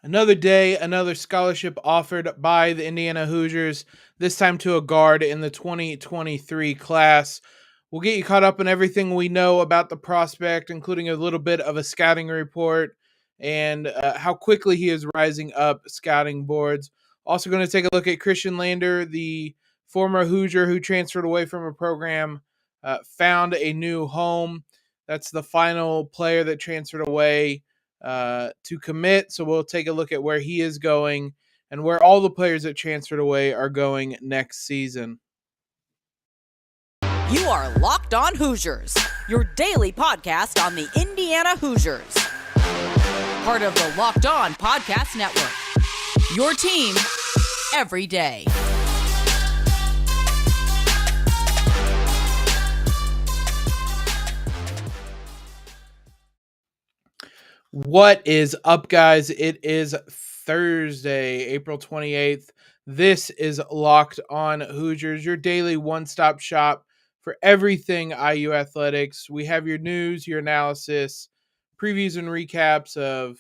Another day, another scholarship offered by the Indiana Hoosiers, this time to a guard in the 2023 class. We'll get you caught up on everything we know about the prospect, including a little bit of a scouting report and how quickly he is rising up scouting boards. Also, going to take a look at Khristian Lander, the former Hoosier who transferred away from a program, found a new home. That's the final player that transferred away to commit. So we'll take a look at where he is going and where all the players that transferred away are going next season. You are Locked On Hoosiers, your daily podcast on the Indiana Hoosiers. Part of the Locked On Podcast Network, your team every day. What is up, guys? It is Thursday, April 28th. This is Locked On Hoosiers, your daily one-stop shop for everything IU athletics. We have your news, your analysis, previews and recaps of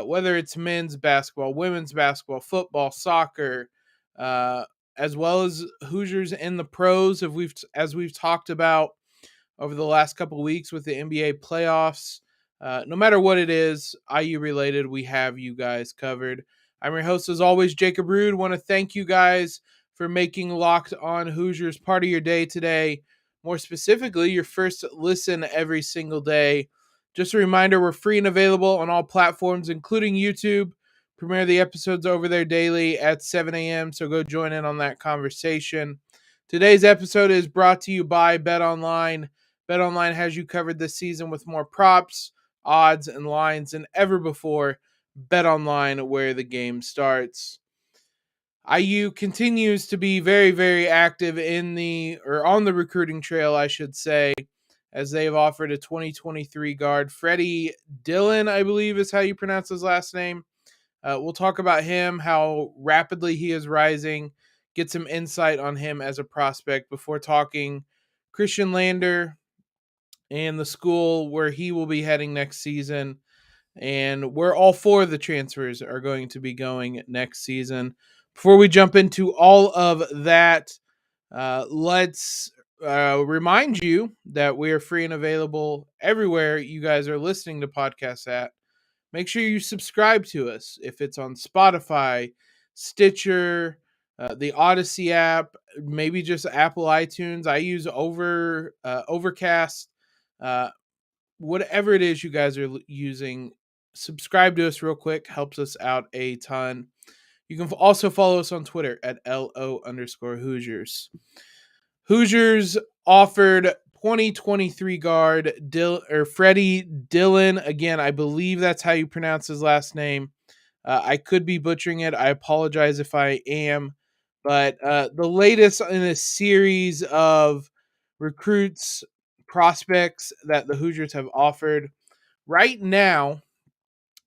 whether it's men's basketball, women's basketball, football, soccer, as well as Hoosiers in the pros, as we've talked about over the last couple of weeks with the NBA playoffs. No matter what it is, IU related, we have you guys covered. I'm your host, as always, Jacob Rude. Want to thank you guys for making Locked On Hoosiers part of your day today. More specifically, your first listen every single day. Just a reminder, we're free and available on all platforms, including YouTube. Premiere the episodes over there daily at 7 a.m., so go join in on that conversation. Today's episode is brought to you by BetOnline. BetOnline has you covered this season with more props, odds, and lines than ever before. BetOnline, where the game starts. IU continues to be very, very active on the recruiting trail, I should say, as they have offered a 2023 guard. Freddie Dillon, I believe is how you pronounce his last name. We'll talk about him, how rapidly he is rising, get some insight on him as a prospect before talking Khristian Lander and the school where he will be heading next season, and where all four of the transfers are going to be going next season. Before we jump into all of that, let's remind you that we are free and available everywhere you guys are listening to podcasts at. Make sure you subscribe to us if it's on Spotify, Stitcher, the Odyssey app, maybe just Apple iTunes. I use Overcast. Whatever it is you guys are using, subscribe to us real quick. Helps us out a ton. You can also follow us on Twitter at LO_Hoosiers. Hoosiers offered 2023 guard Freddie Dillon. Again, I believe that's how you pronounce his last name. I could be butchering it. I apologize if I am. But the latest in a series of recruits, prospects that the Hoosiers have offered right now,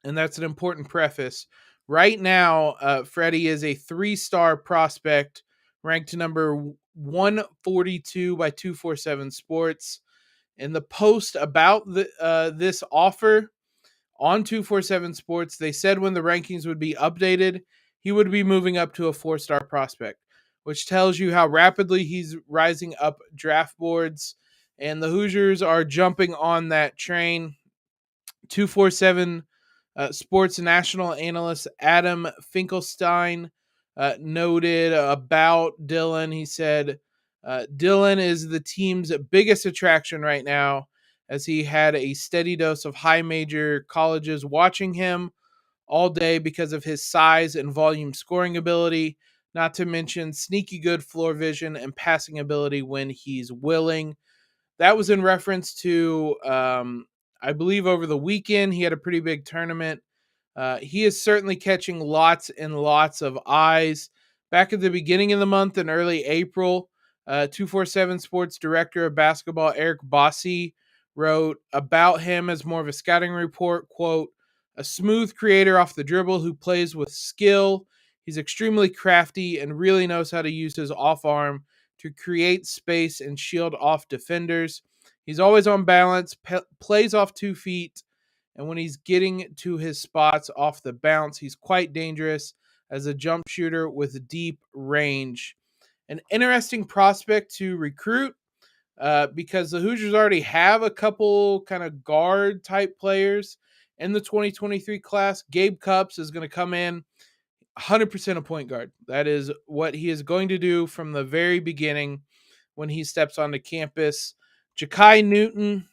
and that's an important preface. Right now, Freddie is a 3-star prospect, ranked number 142 by 247 Sports. In the post about this offer on 247 Sports, they said when the rankings would be updated, he would be moving up to a 4-star prospect, which tells you how rapidly he's rising up draft boards. And the Hoosiers are jumping on that train. 247 Sports national analyst Adam Finkelstein noted about Dillon. He said, Dillon is the team's biggest attraction right now, as he had a steady dose of high major colleges watching him all day because of his size and volume scoring ability, not to mention sneaky good floor vision and passing ability when he's willing. That was in reference to, I believe over the weekend, he had a pretty big tournament. He is certainly catching lots and lots of eyes. Back at the beginning of the month in early April, 247 Sports Director of Basketball Eric Bossi wrote about him as more of a scouting report, quote, a smooth creator off the dribble who plays with skill. He's extremely crafty and really knows how to use his off arm to create space and shield off defenders. He's always on balance, plays off 2 feet, And when he's getting to his spots off the bounce, he's quite dangerous as a jump shooter with deep range. An interesting prospect to recruit because the Hoosiers already have a couple kind of guard type players in the 2023 class. Gabe Cupps is going to come in 100% a point guard. That is what he is going to do from the very beginning when he steps onto campus. Ja'Kai Newton,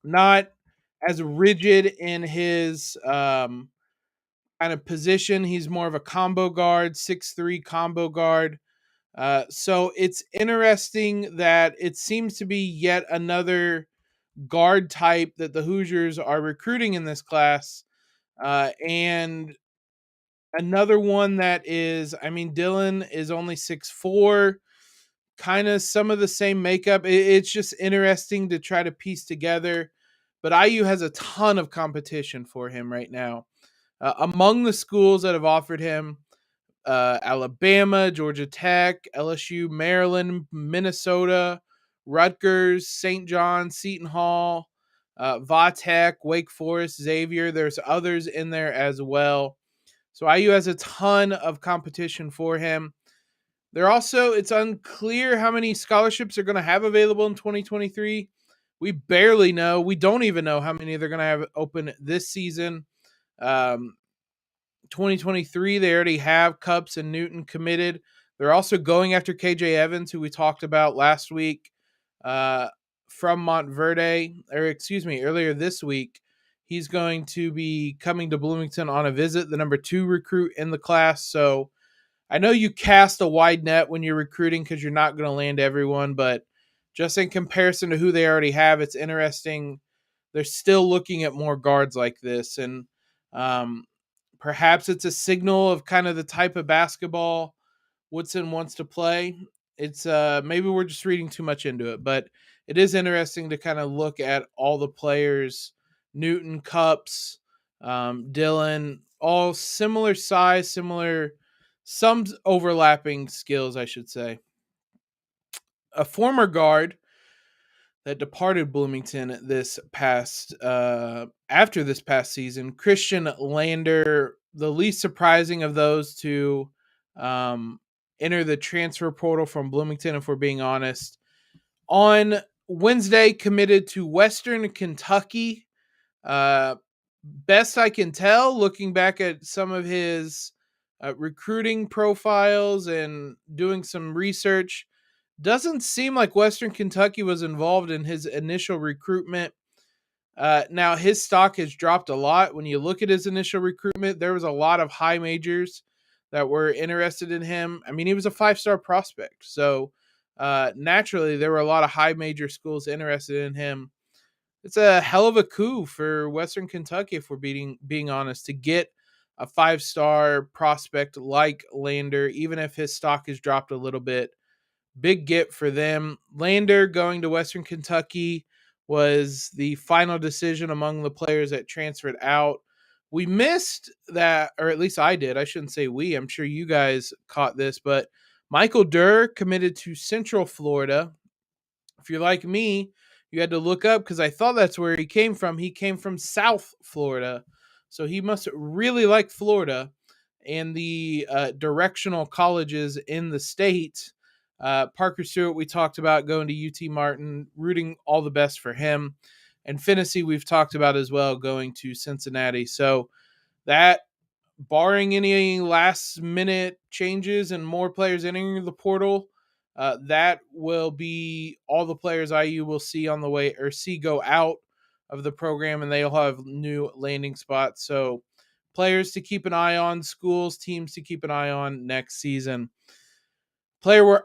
not as rigid in his kind of position. He's more of a combo guard, 6'3" combo guard. So it's interesting that it seems to be yet another guard type that the Hoosiers are recruiting in this class. And another one that is, Dillon is only 6'4", kind of some of the same makeup. It's just interesting to try to piece together. But IU has a ton of competition for him right now. Among the schools that have offered him, Alabama, Georgia Tech, LSU, Maryland, Minnesota, Rutgers, St. John, Seton Hall, Va-Tech, Wake Forest, Xavier. There's others in there as well. So IU has a ton of competition for him. It's unclear how many scholarships they're going to have available in 2023. We barely know. We don't even know how many they're going to have open this season. 2023, they already have Cupps and Newton committed. They're also going after KJ Evans, who we talked about last week from Montverde, earlier this week. He's going to be coming to Bloomington on a visit, the number 2 recruit in the class. So I know you cast a wide net when you're recruiting because you're not going to land everyone, but just in comparison to who they already have, it's interesting. They're still looking at more guards like this, and perhaps it's a signal of kind of the type of basketball Woodson wants to play. It's maybe we're just reading too much into it, but it is interesting to kind of look at all the players, Newton, Cupps, Dillon, all similar size, some overlapping skills, I should say. A former guard that departed Bloomington after this past season, Khristian Lander, the least surprising of those to enter the transfer portal from Bloomington, if we're being honest. On Wednesday, committed to Western Kentucky. Best I can tell, looking back at some of his recruiting profiles and doing some research, doesn't seem like Western Kentucky was involved in his initial recruitment. Now, his stock has dropped a lot. When you look at his initial recruitment, there was a lot of high majors that were interested in him. He was a 5-star prospect. So naturally, there were a lot of high major schools interested in him. It's a hell of a coup for Western Kentucky, if we're being honest, to get a 5-star prospect like Lander, even if his stock has dropped a little bit. Big get for them. Lander going to Western Kentucky was the final decision among the players that transferred out. We missed that, or at least I did. I shouldn't say we. I'm sure you guys caught this, but Michael Durr committed to Central Florida. If you're like me, you had to look up because I thought that's where he came from. He came from South Florida. So he must really like Florida and the directional colleges in the state. Parker Stewart, we talked about going to UT Martin, rooting all the best for him. And Phinisee, we've talked about as well, going to Cincinnati. So that, barring any last minute changes and more players entering the portal, that will be all the players IU will see on the way, or see go out of the program, and they'll have new landing spots. So players to keep an eye on, schools, teams to keep an eye on next season. Player we're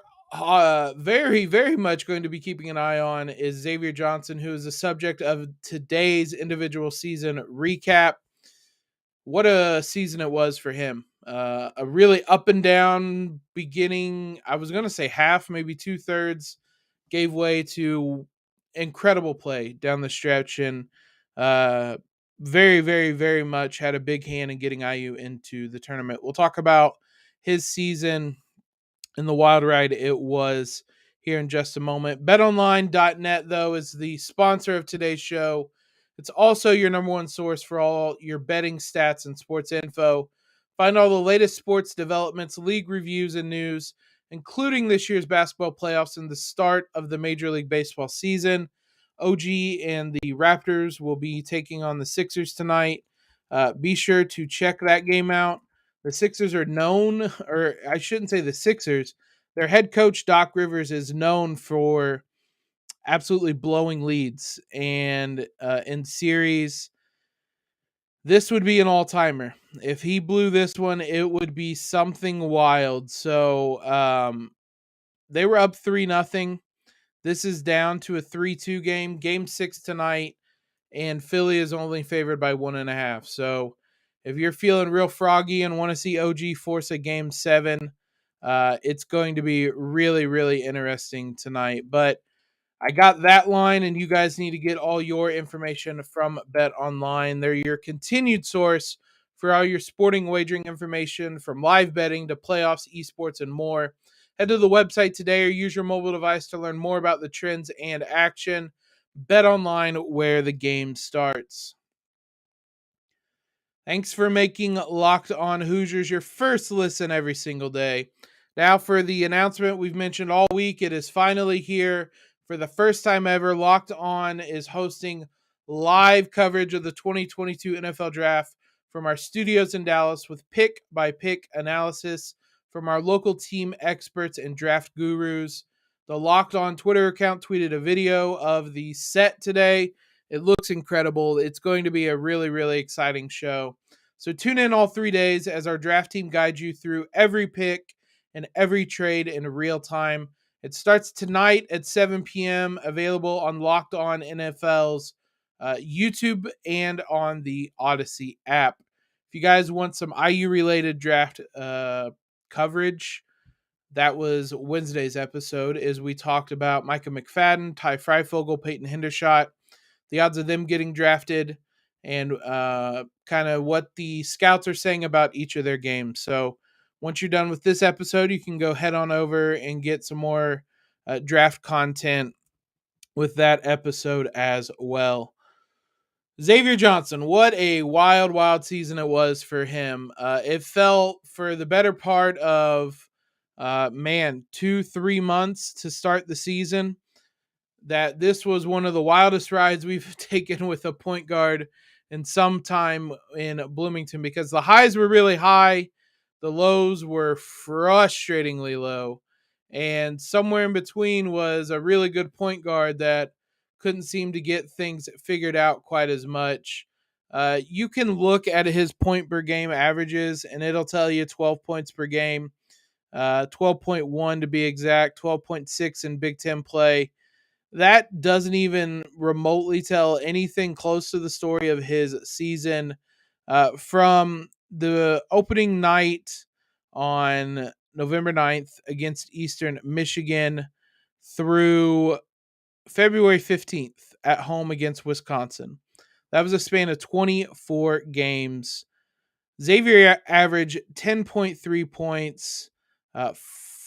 very, very much going to be keeping an eye on is Xavier Johnson, who is the subject of today's individual season recap. What a season it was for him. A really up and down beginning. I was going to say half, maybe 2/3, gave way to incredible play down the stretch, and very, very, very much had a big hand in getting IU into the tournament. We'll talk about his season and the wild ride it was here in just a moment. BetOnline.net, though, is the sponsor of today's show. It's also your number one source for all your betting stats and sports info. Find all the latest sports developments, league reviews, and news, including this year's basketball playoffs and the start of the Major League Baseball season. OG and the Raptors will be taking on the Sixers tonight. Be sure to check that game out. The Sixers are known, or I shouldn't say the Sixers, their head coach, Doc Rivers, is known for absolutely blowing leads. And in series, this would be an all-timer. If he blew this one, it would be something wild. So they were up 3-0. This is down to a 3-2 game. Game 6 tonight, and Philly is only favored by 1.5. So if you're feeling real froggy and want to see OG force a game 7, it's going to be really, really interesting tonight. But I got that line, and you guys need to get all your information from Bet Online. They're your continued source for all your sporting wagering information, from live betting to playoffs, esports, and more. Head to the website today or use your mobile device to learn more about the trends and action. Bet Online, where the game starts. Thanks for making Locked On Hoosiers your first listen every single day. Now for the announcement we've mentioned all week. It is finally here. For the first time ever, Locked On is hosting live coverage of the 2022 NFL Draft from our studios in Dallas with pick-by-pick analysis from our local team experts and draft gurus. The Locked On Twitter account tweeted a video of the set today. It looks incredible. It's going to be a really, really exciting show. So tune in all 3 days as our draft team guides you through every pick and every trade in real time. It starts tonight at 7 p.m., available on Locked On NFL's YouTube and on the Odyssey app. If you guys want some IU-related draft coverage, that was Wednesday's episode, as we talked about Micah McFadden, Ty Freifogel, Peyton Hendershot, the odds of them getting drafted, and kind of what the scouts are saying about each of their games. So once you're done with this episode, you can go head on over and get some more draft content with that episode as well. Xavier Johnson, what a wild, wild season it was for him. It felt for the better part of, 2-3 months to start the season, that this was one of the wildest rides we've taken with a point guard in some time in Bloomington, because the highs were really high, the lows were frustratingly low, and somewhere in between was a really good point guard that couldn't seem to get things figured out quite as much. You can look at his point per game averages, and it'll tell you 12 points per game, 12.1 to be exact, 12.6 in Big Ten play. That doesn't even remotely tell anything close to the story of his season. From the opening night on November 9th against Eastern Michigan through February 15th at home against Wisconsin. That was a span of 24 games. Xavier averaged 10.3 points,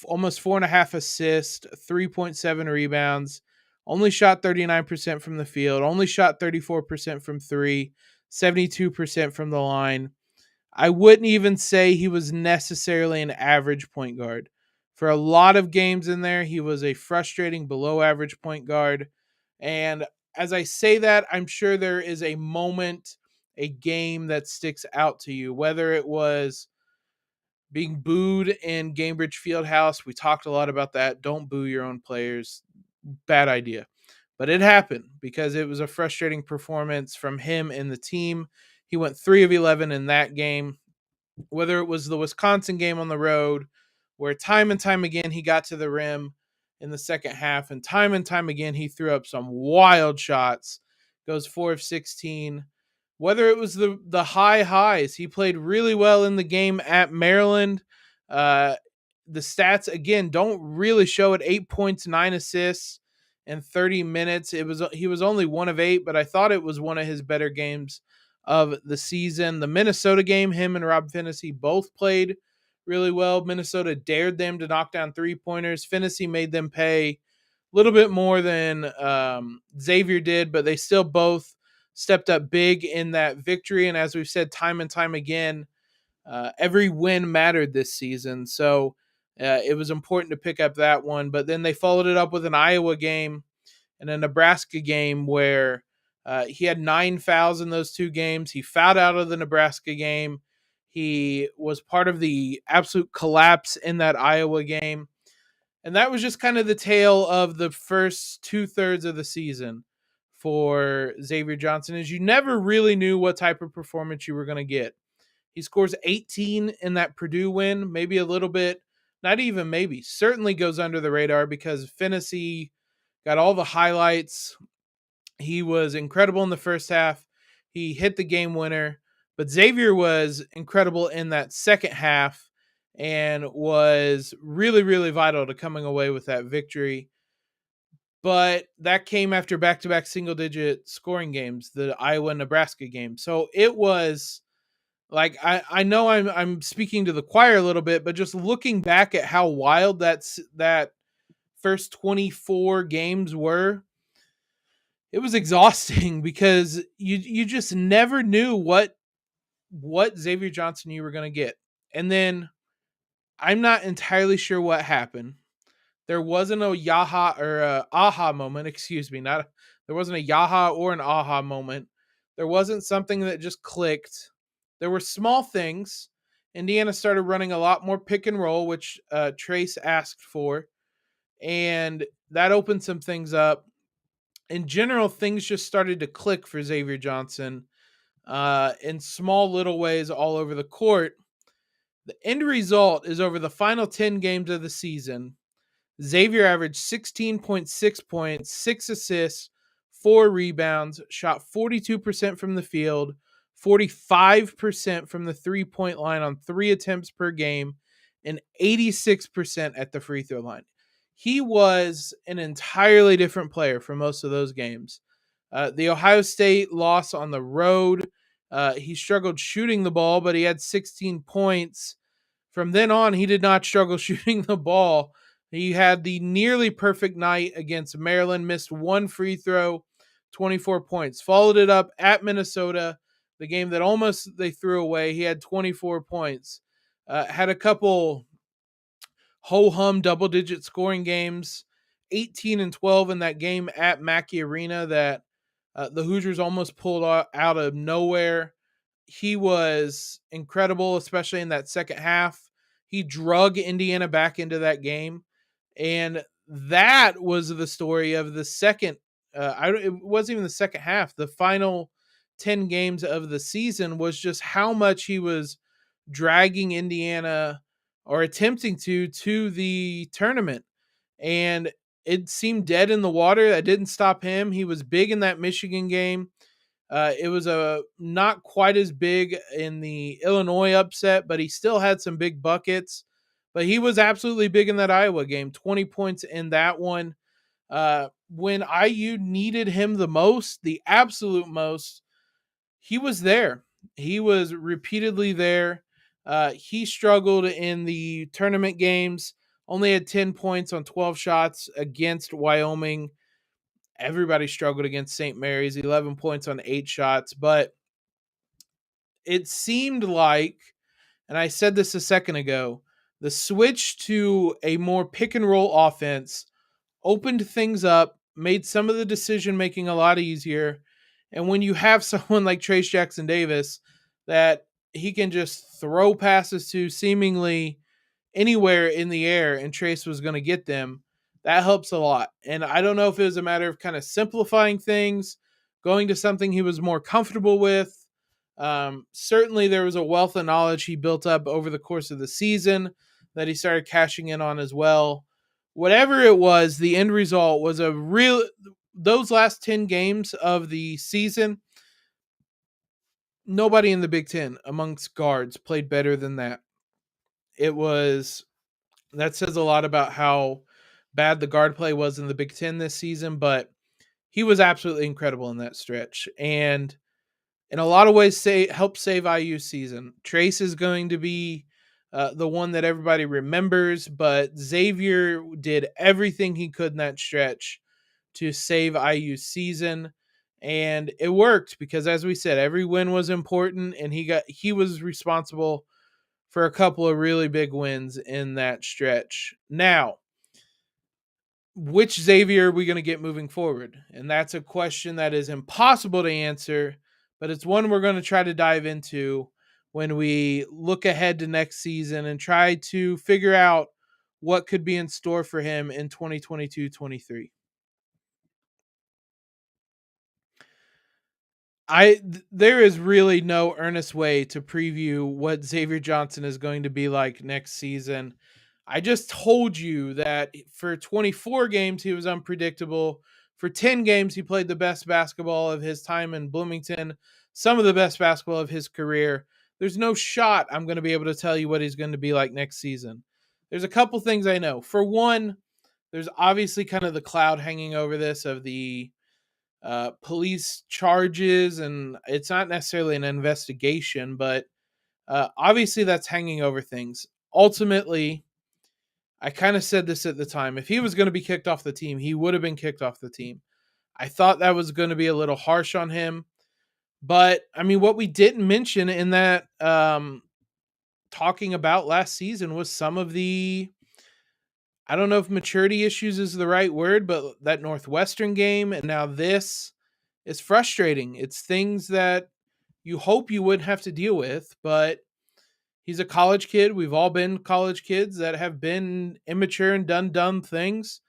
almost 4.5 assists, 3.7 rebounds, only shot 39% from the field, only shot 34% from three, 72% from the line. I wouldn't even say he was necessarily an average point guard. For a lot of games in there, he was a frustrating below average point guard. And as I say that, I'm sure there is a moment, a game that sticks out to you, whether it was being booed in Gainbridge Fieldhouse. We talked a lot about that. Don't boo your own players. Bad idea. But it happened because it was a frustrating performance from him and the team. He went 3 of 11 in that game. Whether it was the Wisconsin game on the road, where time and time again he got to the rim in the second half, and time again he threw up some wild shots, goes 4 of 16. Whether it was the high highs, he played really well in the game at Maryland. The stats, again, don't really show it. 8 points, 9 assists in 30 minutes. He was only 1 of 8, but I thought it was one of his better games of the season. The Minnesota game, him and Rob Phinisee both played really well. Minnesota dared them to knock down 3-pointers. Phinisee made them pay a little bit more than Xavier did, but they still both stepped up big in that victory. And as we've said time and time again, every win mattered this season. So it was important to pick up that one. But then they followed it up with an Iowa game and a Nebraska game where he had 9 fouls in those two games. He fouled out of the Nebraska game. He was part of the absolute collapse in that Iowa game. And that was just kind of the tale of the first 2/3 of the season for Xavier Johnson, is you never really knew what type of performance you were going to get. He scores 18 in that Purdue win, maybe a little bit, not even maybe, certainly goes under the radar because Phinisee got all the highlights. He was incredible in the first half. He hit the game winner, but Xavier was incredible in that second half and was really, really vital to coming away with that victory. But that came after back-to-back single-digit scoring games, the Iowa-Nebraska game. So it was like I know I'm speaking to the choir a little bit, but just looking back at how wild that first 24 games were, it was exhausting because you just never knew what Xavier Johnson you were going to get. And then I'm not entirely sure what happened. There wasn't a yaha or a aha moment, excuse me, not there wasn't a yaha or an aha moment. There wasn't something that just clicked. There were small things. Indiana started running a lot more pick and roll, which Trace asked for, and that opened some things up. In general, things just started to click for Xavier Johnson in small little ways all over the court. The end result is over the final 10 games of the season, Xavier averaged 16.6 points, 6 assists, 4 rebounds, shot 42% from the field, 45% from the three-point line on 3 attempts per game, and 86% at the free throw line. He was an entirely different player for most of those games. The Ohio State loss on the road, he struggled shooting the ball, but he had 16 points. From then on, he did not struggle shooting the ball. He had the nearly perfect night against Maryland, missed 1 free throw, 24 points. Followed it up at Minnesota, the game that almost they threw away. He had 24 points. Had a couple ho-hum double-digit scoring games, 18 and 12 in that game at Mackey Arena that the Hoosiers almost pulled out of nowhere. He was incredible, especially in that second half. He drug Indiana back into that game. And that was the story of the second. It wasn't even the second half. The final 10 games of the season was just how much he was dragging Indiana or attempting to the tournament. And it seemed dead in the water. That didn't stop him. He was big in that Michigan game. It was not quite as big in the Illinois upset, but he still had some big buckets. But he was absolutely big in that Iowa game, 20 points in that one. When IU needed him the most, the absolute most, he was there. He was repeatedly there. He struggled in the tournament games, only had 10 points on 12 shots against Wyoming. Everybody struggled against St. Mary's, 11 points on 8 shots. But it seemed like, and I said this a second ago, the switch to a more pick and roll offense opened things up, made some of the decision making a lot easier. And when you have someone like Trace Jackson Davis that he can just throw passes to seemingly anywhere in the air and Trace was going to get them, that helps a lot. And I don't know if it was a matter of kind of simplifying things, going to something he was more comfortable with. Certainly there was a wealth of knowledge he built up over the course of the season that he started cashing in on as well. Whatever it was, the end result was those last 10 games of the season, nobody in the Big Ten amongst guards played better than that. That says a lot about how bad the guard play was in the Big Ten this season, but he was absolutely incredible in that stretch. And in a lot of ways, help save IU's season. Trace is going to be the one that everybody remembers, but Xavier did everything he could in that stretch to save IU's season. And it worked because, as we said, every win was important, and he was responsible for a couple of really big wins in that stretch. Now, which Xavier are we going to get moving forward? And that's a question that is impossible to answer, but it's one we're going to try to dive into when we look ahead to next season and try to figure out what could be in store for him in 2022-23. There is really no earnest way to preview what Xavier Johnson is going to be like next season. I just told you that for 24 games he was unpredictable. For 10 games he played the best basketball of his time in Bloomington, some of the best basketball of his career. There's no shot I'm going to be able to tell you what he's going to be like next season. There's a couple things I know. For one, there's obviously kind of the cloud hanging over this of the police charges, and it's not necessarily an investigation, but obviously that's hanging over things. Ultimately, I kind of said this at the time. If he was going to be kicked off the team, he would have been kicked off the team. I thought that was going to be a little harsh on him. But, I mean, what we didn't mention in that talking about last season was some of the, I don't know if maturity issues is the right word, but that Northwestern game and now this is frustrating. It's things that you hope you wouldn't have to deal with, but he's a college kid. We've all been college kids that have been immature and done dumb things.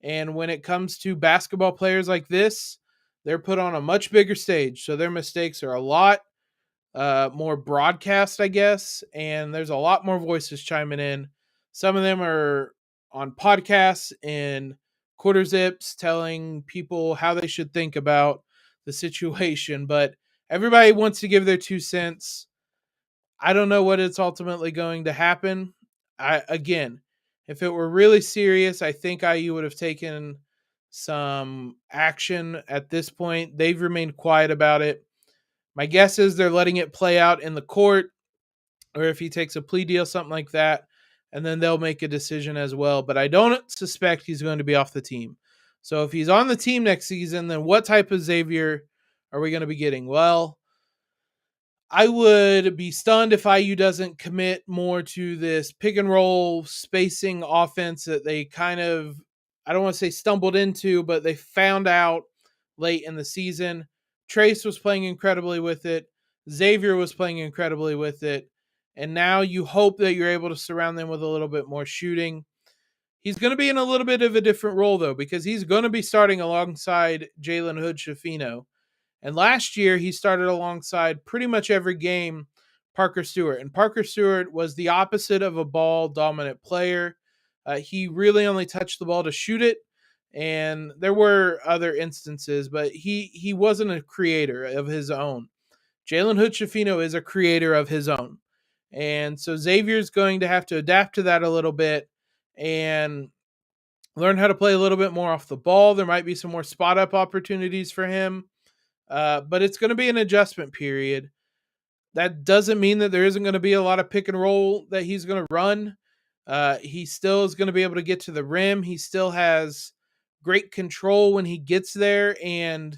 And when it comes to basketball players like this, they're put on a much bigger stage. So their mistakes are a lot more broadcast, I guess. And there's a lot more voices chiming in. Some of them are on podcasts and quarter zips telling people how they should think about the situation. But everybody wants to give their 2 cents. I don't know what it's ultimately going to happen. Again, if it were really serious, I think IU would have taken some action at this point. They've remained quiet about it. My guess is they're letting it play out in the court, or if he takes a plea deal, something like that, and then they'll make a decision as well. But I don't suspect he's going to be off the team. So if he's on the team next season, then what type of Xavier are we going to be getting? Well, I would be stunned if IU doesn't commit more to this pick and roll spacing offense that they kind of, I don't want to say stumbled into, but they found out late in the season. Trace was playing incredibly with it. Xavier was playing incredibly with it. And now you hope that you're able to surround them with a little bit more shooting. He's going to be in a little bit of a different role, though, because he's going to be starting alongside Jalen Hood-Schifino. And last year, he started alongside pretty much every game Parker Stewart. And Parker Stewart was the opposite of a ball-dominant player. He really only touched the ball to shoot it. And there were other instances, but he wasn't a creator of his own. Jalen Hood-Schifino is a creator of his own. And so Xavier's going to have to adapt to that a little bit and learn how to play a little bit more off the ball. There might be some more spot-up opportunities for him. But it's going to be an adjustment period. That doesn't mean that there isn't going to be a lot of pick and roll that he's going to run. He still is going to be able to get to the rim. He still has great control when he gets there and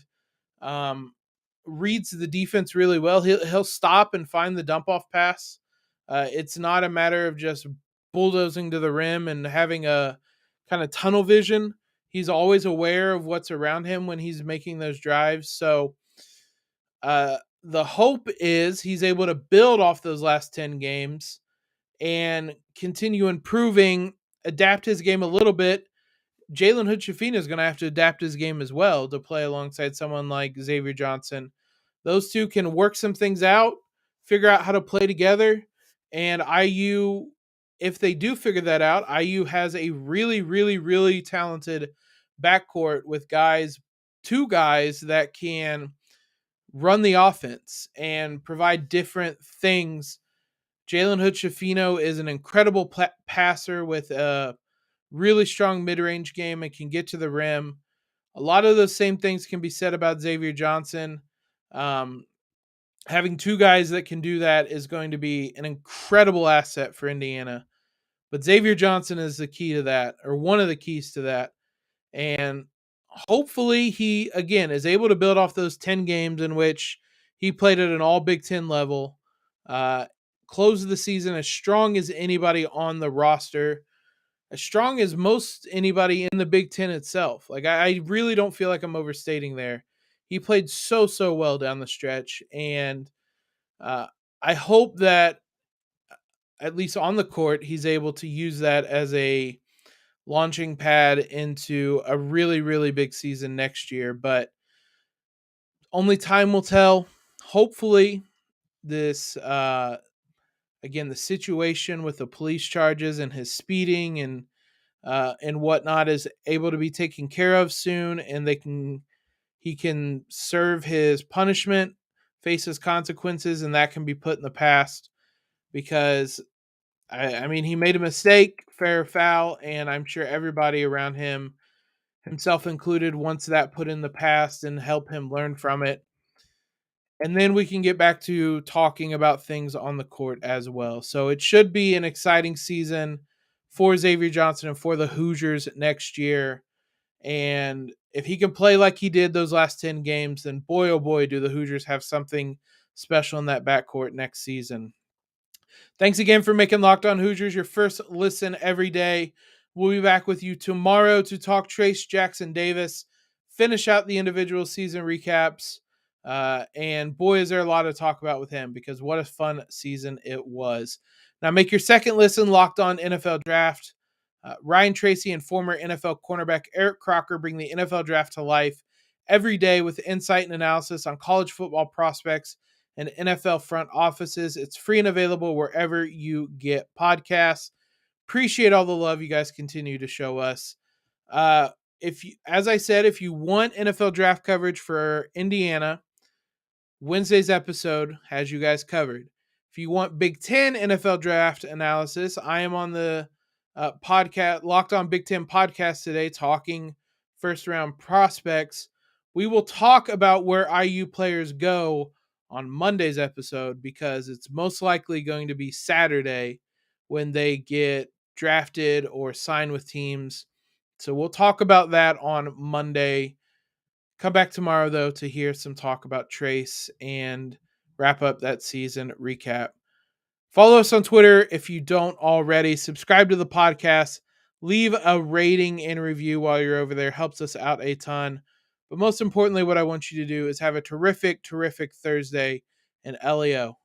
reads the defense really well. He'll stop and find the dump off pass. It's not a matter of just bulldozing to the rim and having a kind of tunnel vision. He's always aware of what's around him when he's making those drives. So the hope is he's able to build off those last 10 games and continue improving, adapt his game a little bit. Jalen Hood-Schifino is going to have to adapt his game as well to play alongside someone like Xavier Johnson. Those two can work some things out, figure out how to play together, and IU, if they do figure that out, IU has a really, really, really talented backcourt with two guys that can run the offense and provide different things. Jalen Hood-Schifino is an incredible passer with a really strong mid-range game and can get to the rim. A lot of those same things can be said about Xavier Johnson. Having two guys that can do that is going to be an incredible asset for Indiana. But Xavier Johnson is the key to that, or one of the keys to that. And hopefully he, again, is able to build off those 10 games in which he played at an all Big Ten level, uh, close the season as strong as anybody on the roster, as strong as most anybody in the Big Ten itself. Like, I really don't feel like I'm overstating there. He played so well down the stretch, and uh, I hope that at least on the court, he's able to use that as a launching pad into a really big season next year. But only time will tell. Hopefully, this again, the situation with the police charges and his speeding and whatnot is able to be taken care of soon, and he can serve his punishment, face his consequences, and that can be put in the past. Because I mean, he made a mistake, fair or foul, and I'm sure everybody around him, himself included, wants that put in the past and help him learn from it. And then we can get back to talking about things on the court as well. So it should be an exciting season for Xavier Johnson and for the Hoosiers next year. And if he can play like he did those last 10 games, then boy, oh boy, do the Hoosiers have something special in that backcourt next season. Thanks again for making Locked On Hoosiers your first listen every day. We'll be back with you tomorrow to talk Trace Jackson Davis, finish out the individual season recaps. And boy, is there a lot to talk about with him, because what a fun season it was. Now make your second listen Locked On NFL Draft. Ryan Tracy and former NFL cornerback Eric Crocker bring the NFL Draft to life every day with insight and analysis on college football prospects and NFL front offices. It's free and available wherever you get podcasts. Appreciate all the love you guys continue to show us. As I said, if you want NFL draft coverage for Indiana, Wednesday's episode has you guys covered. If you want Big Ten NFL draft analysis, I am on the podcast, Locked On Big Ten podcast today, talking first round prospects. We will talk about where IU players go on Monday's episode, because it's most likely going to be Saturday when they get drafted or sign with teams. So we'll talk about that on Monday. Come back tomorrow, though, to hear some talk about Trace and wrap up that season recap. Follow us on Twitter if you don't already. Subscribe to the podcast. Leave a rating and review while you're over there. Helps us out a ton. But most importantly, what I want you to do is have a terrific Thursday, and LEO.